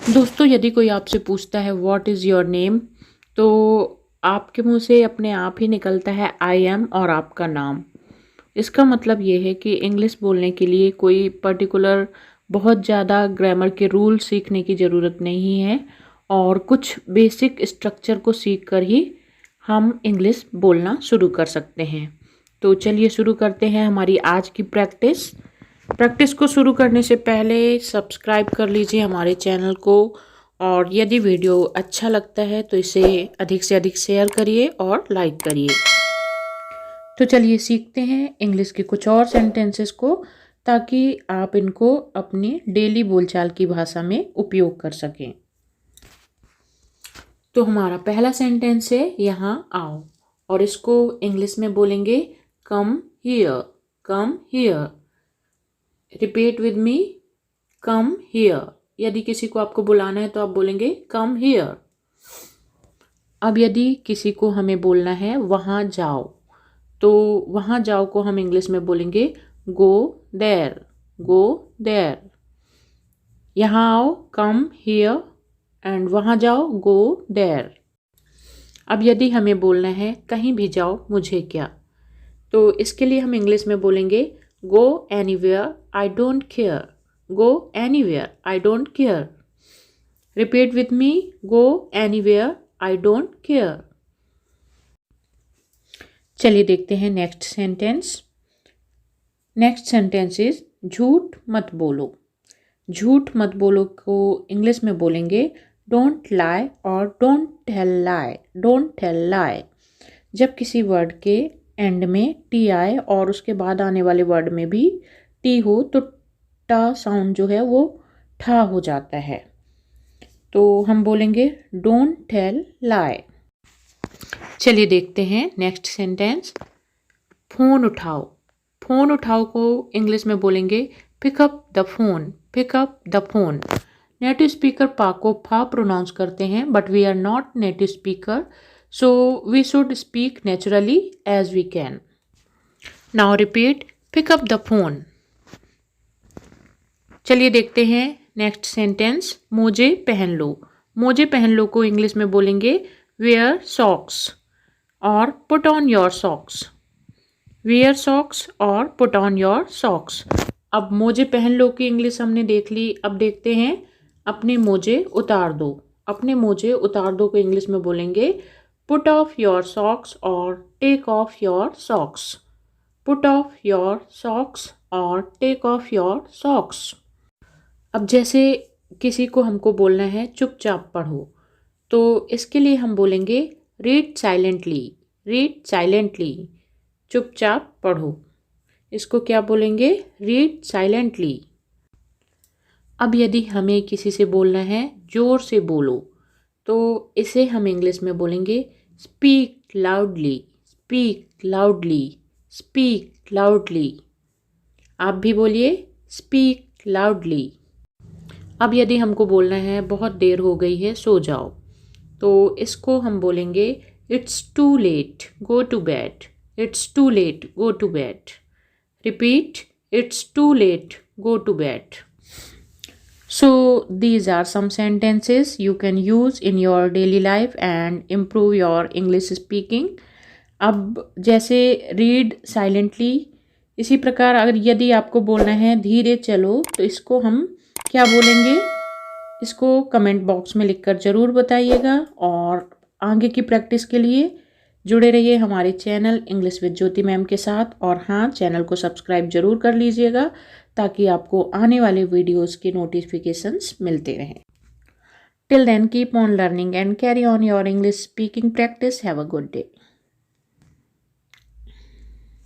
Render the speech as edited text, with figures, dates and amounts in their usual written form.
दोस्तों, यदि कोई आपसे पूछता है व्हाट इज़ योर नेम, तो आपके मुंह से अपने आप ही निकलता है आई एम और आपका नाम। इसका मतलब ये है कि इंग्लिश बोलने के लिए कोई पर्टिकुलर बहुत ज़्यादा ग्रामर के रूल सीखने की ज़रूरत नहीं है और कुछ बेसिक स्ट्रक्चर को सीख कर ही हम इंग्लिश बोलना शुरू कर सकते हैं। तो चलिए शुरू करते हैं हमारी आज की प्रैक्टिस को शुरू करने से पहले सब्सक्राइब कर लीजिए हमारे चैनल को, और यदि वीडियो अच्छा लगता है तो इसे अधिक से अधिक शेयर करिए और लाइक करिए। तो चलिए सीखते हैं इंग्लिश के कुछ और सेंटेंसेस को, ताकि आप इनको अपनी डेली बोलचाल की भाषा में उपयोग कर सकें। तो हमारा पहला सेंटेंस है यहाँ आओ, और इसको इंग्लिश में बोलेंगे come here. Come here. Repeat with me, come here. यदि किसी को आपको बुलाना है तो आप बोलेंगे कम हियर। अब यदि किसी को हमें बोलना है वहाँ जाओ, तो वहाँ जाओ को हम इंग्लिश में बोलेंगे गो देयर। Go there. यहाँ आओ कम हियर, एंड वहाँ जाओ गो देयर। अब यदि हमें बोलना है कहीं भी जाओ मुझे क्या, तो इसके लिए हम इंग्लिश में बोलेंगे go anywhere I don't care. Go anywhere I don't care. Repeat with me, go anywhere I don't care. चलिए देखते हैं next sentence. Next sentence is झूठ मत बोलो। झूठ मत बोलो को इंग्लिश में बोलेंगे डोंट लाई और don't tell lie. Don't tell lie. जब किसी वर्ड के एंड में टी आए और उसके बाद आने वाले वर्ड में भी टी हो तो टा साउंड जो है वो ठा हो जाता है। तो हम बोलेंगे डोंट टेल लाई। चलिए देखते हैं नेक्स्ट सेंटेंस। फ़ोन उठाओ। फ़ोन उठाओ को इंग्लिश में बोलेंगे pick up the phone. Pick up the phone. Native speaker पा को फा प्रोनाउंस करते हैं, but we are not native speaker, so we should speak naturally as we can. Now repeat, pick up the phone. चलिए देखते हैं next sentence. मोजे पहन लो। मोजे पहन लो को इंग्लिश में बोलेंगे wear socks और put on your socks. wear socks और put on your socks. अब मोजे पहन लो की इंग्लिश हमने देख ली, अब देखते हैं अपने मोजे उतार दो। अपने मोजे उतार दो को इंग्लिश में बोलेंगे Put off your socks or take off your socks. Put off your socks or take off your socks. अब जैसे किसी को हमको बोलना है चुपचाप पढ़ो, तो इसके लिए हम बोलेंगे read silently. Read silently. चुपचाप पढ़ो। इसको क्या बोलेंगे? read silently. अब यदि हमें किसी से बोलना है जोर से बोलो, तो इसे हम इंग्लिश में बोलेंगे speak loudly. Speak loudly. Speak loudly. आप भी बोलिए स्पीक लाउडली। अब यदि हमको बोलना है बहुत देर हो गई है सो जाओ, तो इसको हम बोलेंगे it's too late go to bed. It's too late go to bed. Repeat, it's too late go to bed. So these are some sentences you can use in your daily life and improve your English speaking. अब जैसे read silently, इसी प्रकार अगर यदि आपको बोलना है धीरे चलो, तो इसको हम क्या बोलेंगे? इसको कमेंट बॉक्स में लिखकर ज़रूर बताइएगा, और आगे की प्रैक्टिस के लिए जुड़े रहिए हमारे channel English with Jyoti ma'am के साथ। और हाँ, चैनल को सब्सक्राइब जरूर कर लीजिएगा ताकि आपको आने वाले वीडियोस के नोटिफिकेशंस मिलते रहें। Till then keep on learning and carry on your English speaking practice. Have a good day.